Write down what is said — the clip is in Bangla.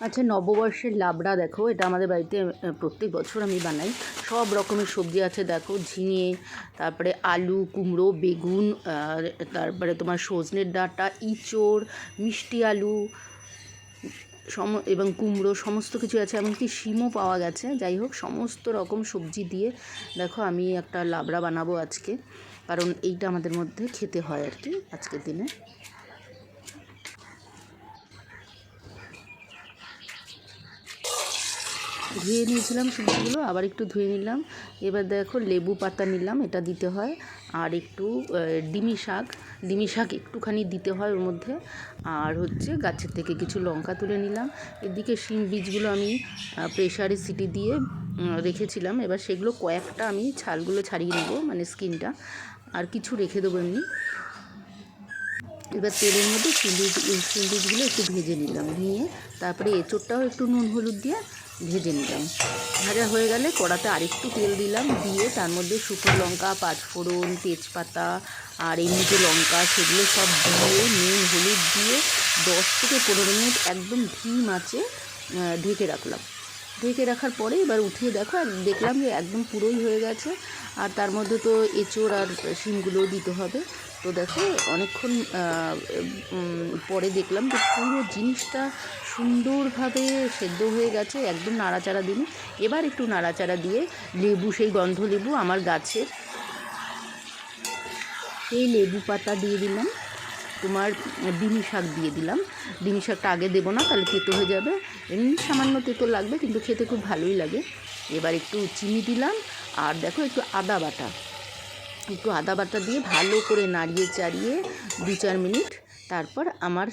আচ্ছা, নববর্ষের লাবড়া দেখো, এটা আমাদের বাড়িতে প্রত্যেক বছর আমি বানাই। সব রকমের সবজি আছে দেখো, ঝিঙে, তারপরে আলু, কুমড়ো, বেগুন, তারপরে তোমার সজনের ডাঁটা, ইঁচড়, মিষ্টি আলু এবং কুমড়ো, সমস্ত কিছু আছে, এমনকি শিমও পাওয়া গেছে। যাই হোক, সমস্ত রকম সবজি দিয়ে দেখো আমি একটা লাবড়া বানাবো আজকে, কারণ এইটা আমাদের মধ্যে খেতে হয় আর কি আজকের দিনে। ধুয়ে নিয়েছিলাম সবজিগুলো, আবার একটু ধুয়ে নিলাম। এবার দেখো লেবু পাতা নিলাম, এটা দিতে হয়। আর একটু ডিমি শাক একটুখানি দিতে হয় ওর মধ্যে। আর হচ্ছে গাছের থেকে কিছু লঙ্কা তুলে নিলাম। এদিকে শিম বীজগুলো আমি প্রেশারে সিটি দিয়ে রেখেছিলাম। এবার সেগুলো কয়েকটা আমি ছালগুলো ছাড়িয়ে নেবো, মানে স্কিনটা, আর কিছু রেখে দেবো এমনি। এবার তেলের মধ্যে শিম বীজগুলো একটু ভেজে নিলাম, নিয়ে তারপরে এঁচোড়টাও একটু নুন হলুদ দিয়ে ভেজে নিলাম। ভাজা হয়ে গেলে কড়াতে আরেকটু তেল দিলাম, দিয়ে তার মধ্যে শুকনো লঙ্কা, পাঁচফোড়ন, তেজপাতা আর এমনি যে লঙ্কা, সেগুলো সব দিয়ে নুন হলুদ দিয়ে 10 থেকে 15 মিনিট একদম ধিম আঁচে ঢেকে রাখলাম। ঢেকে রাখার পরে এবার উঠিয়ে দেখলাম যে একদম পুরোই হয়ে গেছে। আর তার মধ্যে তো এঁচোড় আর শিমগুলোও দিতে হবে। তো দেখো অনেকক্ষণ পরে দেখলাম যে পুরো জিনিসটা সুন্দরভাবে সেদ্ধ হয়ে গেছে, একদম নাড়াচাড়া দিন। এবার একটু নাড়াচাড়া দিয়ে লেবু, সেই গন্ধ লেবু আমার গাছের, সেই লেবু পাতা দিয়ে দিলাম। তোমার ডিমি শাক দিয়ে দিলাম। ডিমি শাকটা আগে দেবো না, তাহলে তেতো হয়ে যাবে। এমনি সামান্য তেতো লাগবে, কিন্তু খেতে খুব ভালোই লাগে। এবার একটু চিনি দিলাম, আর দেখো একটু আদা বাটা দিয়ে ভালো করে নাড়িয়ে চাড়িয়ে 2-4 মিনিট, তারপর আমার